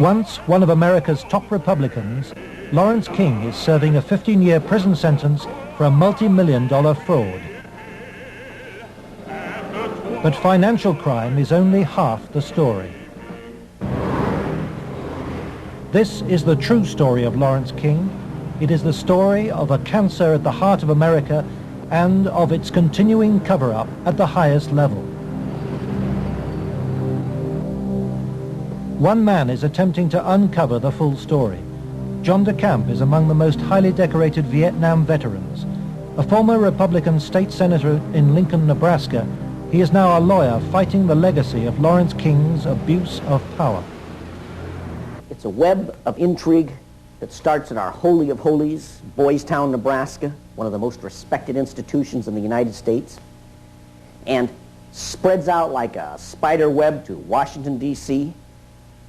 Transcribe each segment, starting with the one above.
Once one of America's top Republicans, Lawrence King is serving a 15-year prison sentence for a multi-million-dollar fraud. But financial crime is only half the story. This is the true story of Lawrence King. It is the story of a cancer at the heart of America and of its continuing cover-up at the highest level. One man is attempting to uncover the full story. John DeCamp is among the most highly decorated Vietnam veterans. A former Republican state senator in Lincoln, Nebraska, he is now a lawyer fighting the legacy of Lawrence King's abuse of power. It's a web of intrigue that starts at our Holy of Holies, Boys Town, Nebraska, one of the most respected institutions in the United States, and spreads out like a spider web to Washington, D.C.,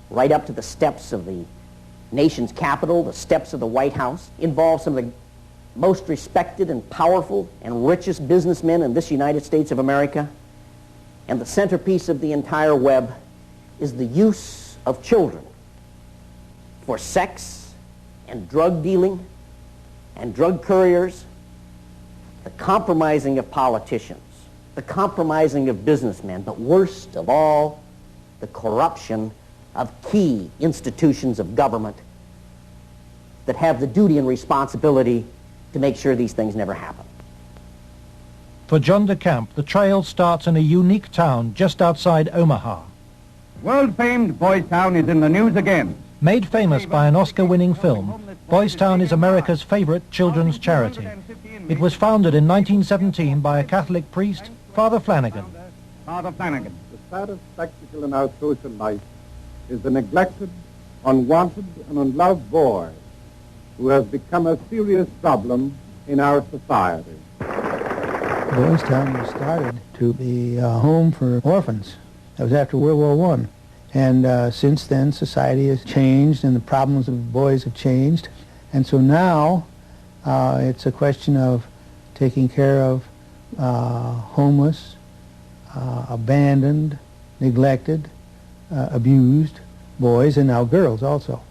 right up to the steps of the nation's capital, the steps of the White House, involves some of the most respected and powerful and richest businessmen in this United States of America. And the centerpiece of the entire web is the use of children for sex and drug dealing and drug couriers, the compromising of politicians, the compromising of businessmen, but worst of all, the corruption of key institutions of government that have the duty and responsibility to make sure these things never happen. For John DeCamp, the trail starts in a unique town just outside Omaha. World-famed Boys Town is in the news again. Made famous by an Oscar-winning film, Boys Town is America's favorite children's charity. It was founded in 1917 by a Catholic priest, Father Flanagan. Father Flanagan. The saddest spectacle in our social life is the neglected, unwanted, and unloved boy who has become a serious problem in our society. Boys Town was started to be a home for orphans. That was after World War I. And since then, society has changed and the problems of boys have changed. And so now it's a question of taking care of homeless, abandoned, neglected, abused boys, and now girls also.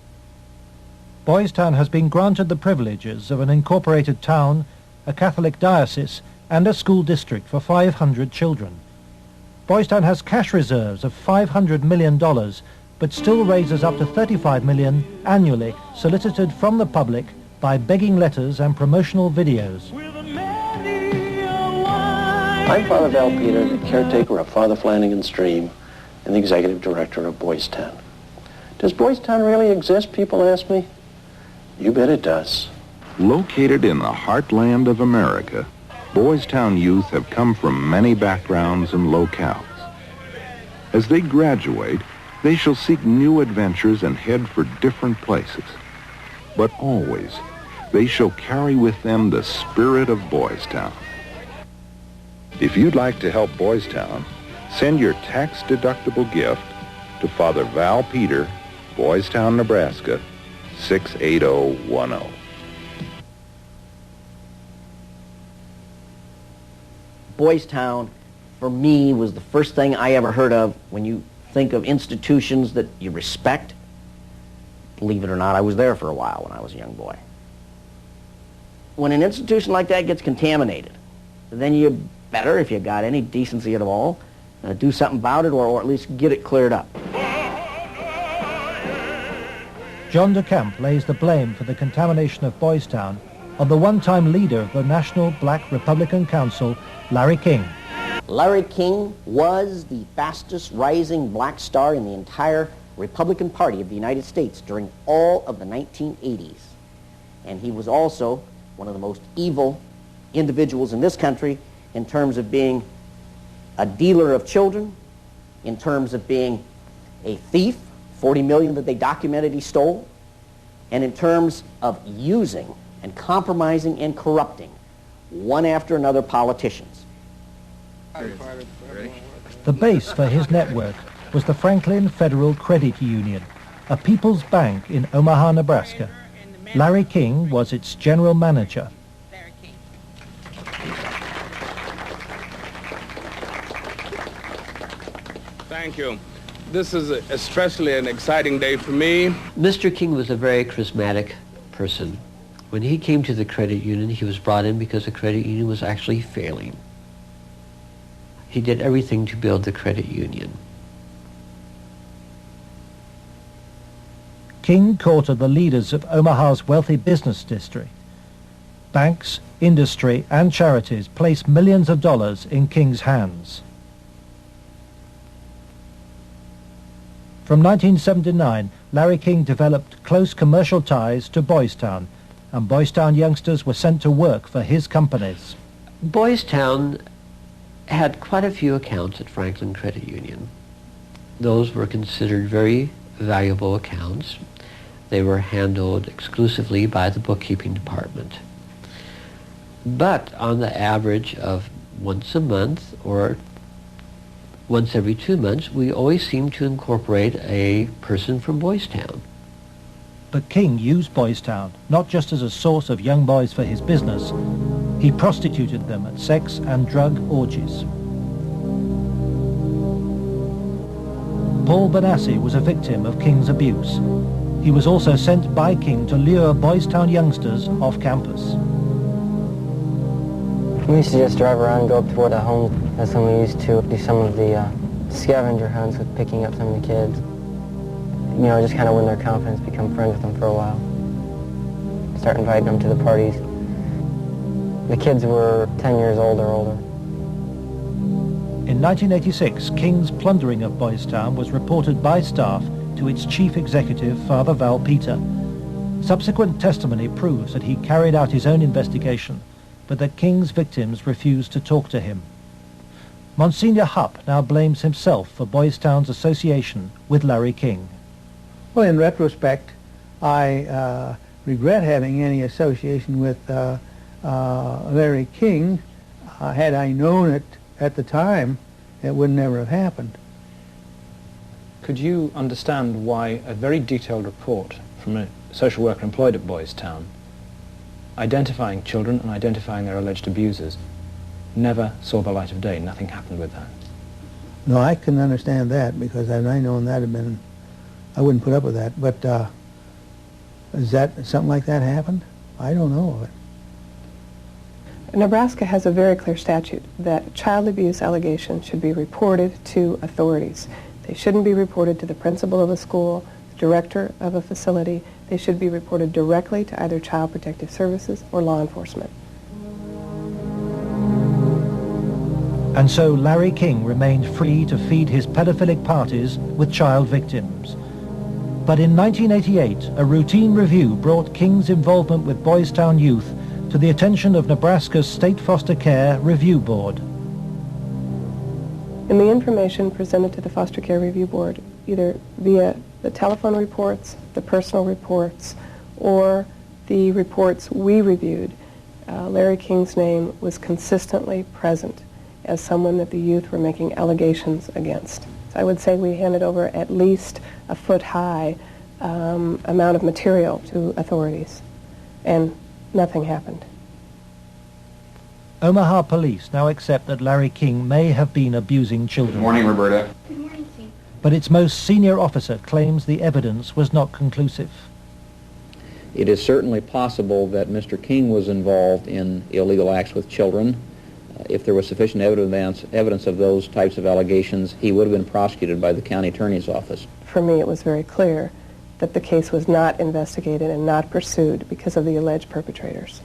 Boys Town has been granted the privileges of an incorporated town, a Catholic diocese, and a school district for 500 children. Boys Town has cash reserves of $500 million, but still raises up to $35 million annually, solicited from the public by begging letters and promotional videos. I'm Father Val Peter, the caretaker of Father Flanagan's Stream and the executive director of Boys Town. Does Boys Town really exist, people ask me? You bet it does. Located in the heartland of America, Boys Town youth have come from many backgrounds and locales. As they graduate, they shall seek new adventures and head for different places. But always, they shall carry with them the spirit of Boys Town. If you'd like to help Boys Town, send your tax-deductible gift to Father Val Peter, Boys Town, Nebraska, 68010. Boys Town, for me, was the first thing I ever heard of when you think of institutions that you respect. Believe it or not, I was there for a while when I was a young boy. When an institution like that gets contaminated, then you better, if you got any decency at all, do something about it or at least get it cleared up. John DeCamp lays the blame for the contamination of Boys Town of the one-time leader of the National Black Republican Council, Larry King. Larry King was the fastest rising black star in the entire Republican Party of the United States during all of the 1980s. And he was also one of the most evil individuals in this country in terms of being a dealer of children, in terms of being a thief, 40 million that they documented he stole, and in terms of using and compromising and corrupting one after another politicians. The base for his network was the Franklin Federal Credit Union, a people's bank in Omaha, Nebraska. Larry King was its general manager. Thank you. This is especially an exciting day for me. Mr. King was a very charismatic person. When he came to the credit union, he was brought in because the credit union was actually failing. He did everything to build the credit union. King courted the leaders of Omaha's wealthy business district. Banks, industry, and charities placed millions of dollars in King's hands. From 1979, Larry King developed close commercial ties to Boys Town, and Boys Town youngsters were sent to work for his companies. Boys Town had quite a few accounts at Franklin Credit Union. Those were considered very valuable accounts. They were handled exclusively by the bookkeeping department. But on the average of once a month or once every 2 months, we always seemed to incorporate a person from Boys Town. But King used Boys Town not just as a source of young boys for his business. He prostituted them at sex and drug orgies. Paul Benassi was a victim of King's abuse. He was also sent by King to lure Boys Town youngsters off campus. We used to just drive around and go up toward the home. That's when we used to do some of the scavenger hunts with picking up some of the kids. You know, just kind of win their confidence, become friends with them for a while. Start inviting them to the parties. The kids were 10 years old or older. In 1986, King's plundering of Boys Town was reported by staff to its chief executive, Father Val Peter. Subsequent testimony proves that he carried out his own investigation, but that King's victims refused to talk to him. Monsignor Hupp now blames himself for Boys Town's association with Larry King. Well, in retrospect, I regret having any association with Larry King. Had I known it at the time, it would never have happened. Could you understand why a very detailed report from a social worker employed at Boys Town, identifying children and identifying their alleged abusers, never saw the light of day? Nothing happened with that. No, I can understand that, because had I known that had been, I wouldn't put up with that. But is that something like that happened? I don't know of it. Nebraska has a very clear statute that child abuse allegations should be reported to authorities. They shouldn't be reported to the principal of a school, the director of a facility. They should be reported directly to either Child Protective Services or law enforcement. And so Larry King remained free to feed his pedophilic parties with child victims. But in 1988, a routine review brought King's involvement with Boys Town youth to the attention of Nebraska's State Foster Care Review Board. In the information presented to the Foster Care Review Board, either via the telephone reports, the personal reports, or the reports we reviewed, Larry King's name was consistently present as someone that the youth were making allegations against. So I would say we handed over at least a foot-high amount of material to authorities, and nothing happened. Omaha police now accept that Larry King may have been abusing children. Good morning, Roberta. Good morning, Steve. But its most senior officer claims the evidence was not conclusive. It is certainly possible that Mr. King was involved in illegal acts with children. If there was sufficient evidence of those types of allegations, he would have been prosecuted by the county attorney's office. For me, it was very clear that the case was not investigated and not pursued because of the alleged perpetrators.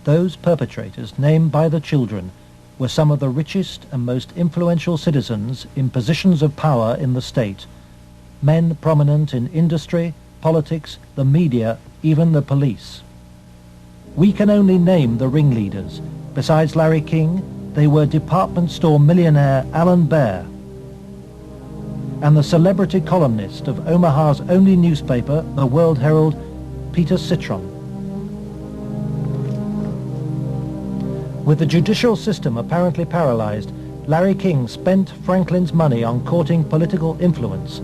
Those perpetrators, named by the children, were some of the richest and most influential citizens in positions of power in the state, men prominent in industry, politics, the media, even the police. We can only name the ringleaders. Besides Larry King, they were department store millionaire Alan Baer and the celebrity columnist of Omaha's only newspaper, the World Herald, Peter Citron. With the judicial system apparently paralyzed, Larry King spent Franklin's money on courting political influence.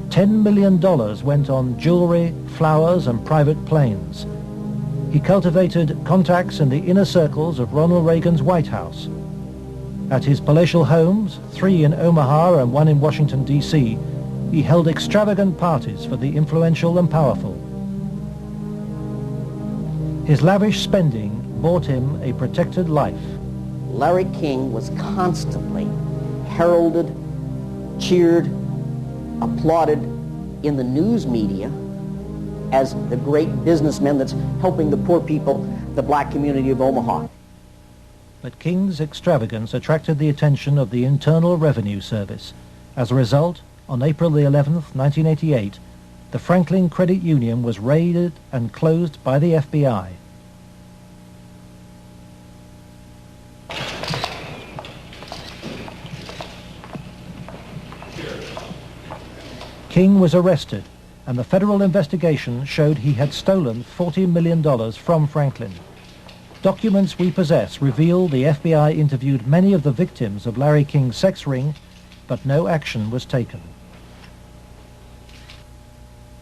$10 million went on jewelry, flowers, and private planes. He cultivated contacts in the inner circles of Ronald Reagan's White House. At his palatial homes, 3 in Omaha and 1 in Washington, D.C., he held extravagant parties for the influential and powerful. His lavish spending bought him a protected life. Larry King was constantly heralded, cheered, applauded in the news media as the great businessman that's helping the poor people, the black community of Omaha. But King's extravagance attracted the attention of the Internal Revenue Service. As a result, on April the 11th, 1988, the Franklin Credit Union was raided and closed by the FBI. King was arrested, and the federal investigation showed he had stolen $40 million from Franklin. Documents we possess reveal the FBI interviewed many of the victims of Larry King's sex ring, but no action was taken.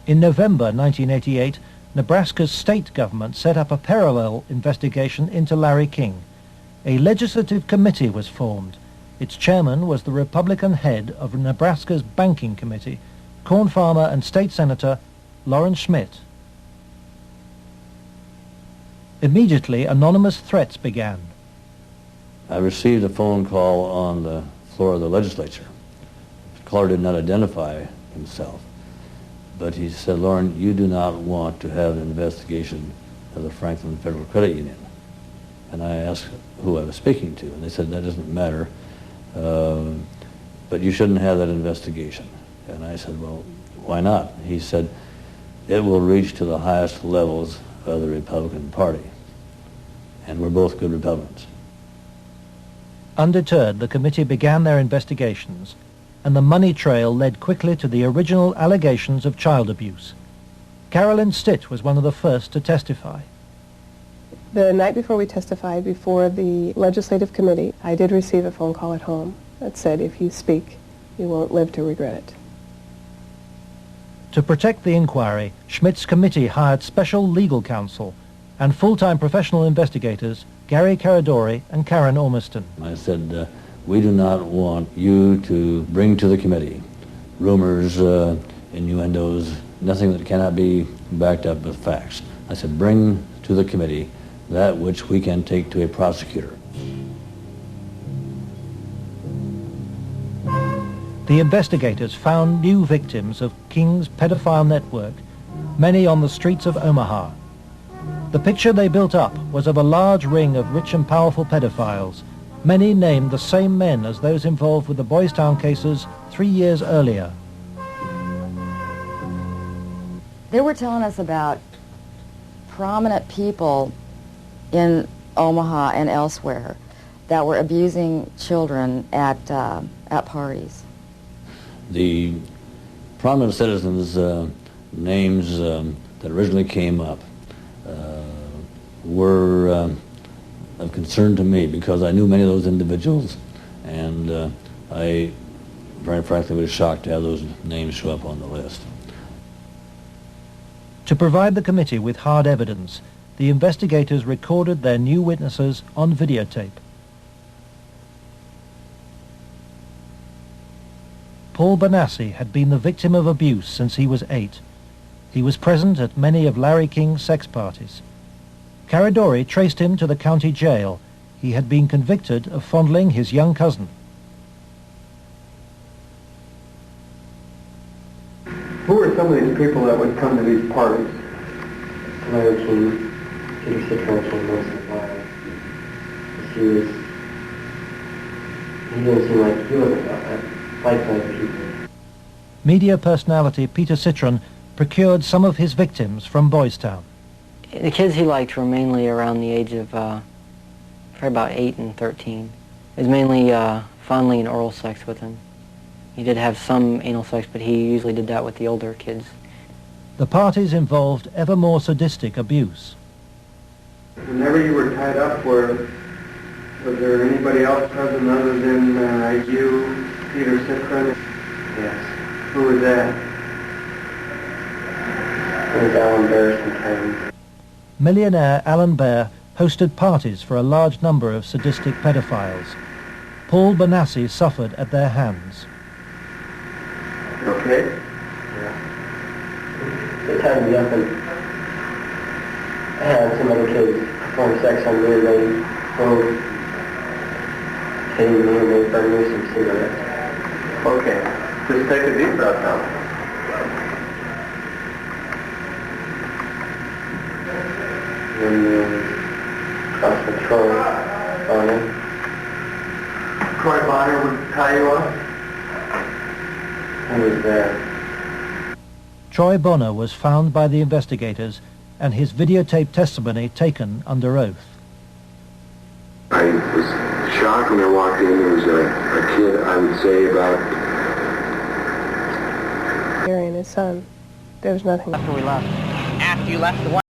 In November 1988, Nebraska's state government set up a parallel investigation into Larry King. A legislative committee was formed. Its chairman was the Republican head of Nebraska's Banking Committee, corn farmer and state senator Loren Schmidt. Immediately, anonymous threats began. I received a phone call on the floor of the legislature. The caller did not identify himself, but he said, "Loren, you do not want to have an investigation of the Franklin Federal Credit Union." And I asked who I was speaking to, and they said, "That doesn't matter, but you shouldn't have that investigation." And I said, "Well, why not?" He said, "It will reach to the highest levels of the Republican Party, and we're both good Republicans." Undeterred, the committee began their investigations, and the money trail led quickly to the original allegations of child abuse. Carolyn Stitt was one of the first to testify. The night before we testified before the legislative committee, I did receive a phone call at home that said, "If you speak, you won't live to regret it." To protect the inquiry, Schmidt's committee hired special legal counsel and full-time professional investigators Gary Caradori and Karen Ormiston. I said, "We do not want you to bring to the committee rumors, innuendos, nothing that cannot be backed up with facts." I said, "Bring to the committee that which we can take to a prosecutor." The investigators found new victims of King's pedophile network, many on the streets of Omaha. The picture they built up was of a large ring of rich and powerful pedophiles, many named the same men as those involved with the Boys Town cases 3 years earlier. They were telling us about prominent people in Omaha and elsewhere that were abusing children at parties. The prominent citizens' names that originally came up were of concern to me because I knew many of those individuals, and I, very frankly, was shocked to have those names show up on the list. To provide the committee with hard evidence, the investigators recorded their new witnesses on videotape. Paul Bonassi had been the victim of abuse since he was 8. He was present at many of Larry King's sex parties. Caradori traced him to the county jail. He had been convicted of fondling his young cousin. Who are some of these people that would come to these parties? Larry King, Peter Citron, he didn't seem like he wasn't liked by people. Media personality Peter Citron procured some of his victims from Boys Town. The kids he liked were mainly around the age of probably about 8 and 13. It was mainly fondling and oral sex with them. He did have some anal sex, but he usually did that with the older kids. The parties involved ever more sadistic abuse. Whenever you were tied up, was there anybody else present other than you, Peter Citron? Yes. Who was that? It was Alan Bear sometimes. Millionaire Alan Bear hosted parties for a large number of sadistic pedophiles. Paul Benassi suffered at their hands. You okay? Yeah. They tied me up and I had some other kids perform sex on me and they both tamed me and they burned me some cigarettes. Okay. Just take a deep breath now. And cross with Troy Bonner. Troy Bonner would tie you up? He was there. Troy Bonner was found by the investigators and his videotaped testimony taken under oath. I was shocked when I walked in. There was a kid, I would say about... Gary and his son. There was nothing. After we left. After you left the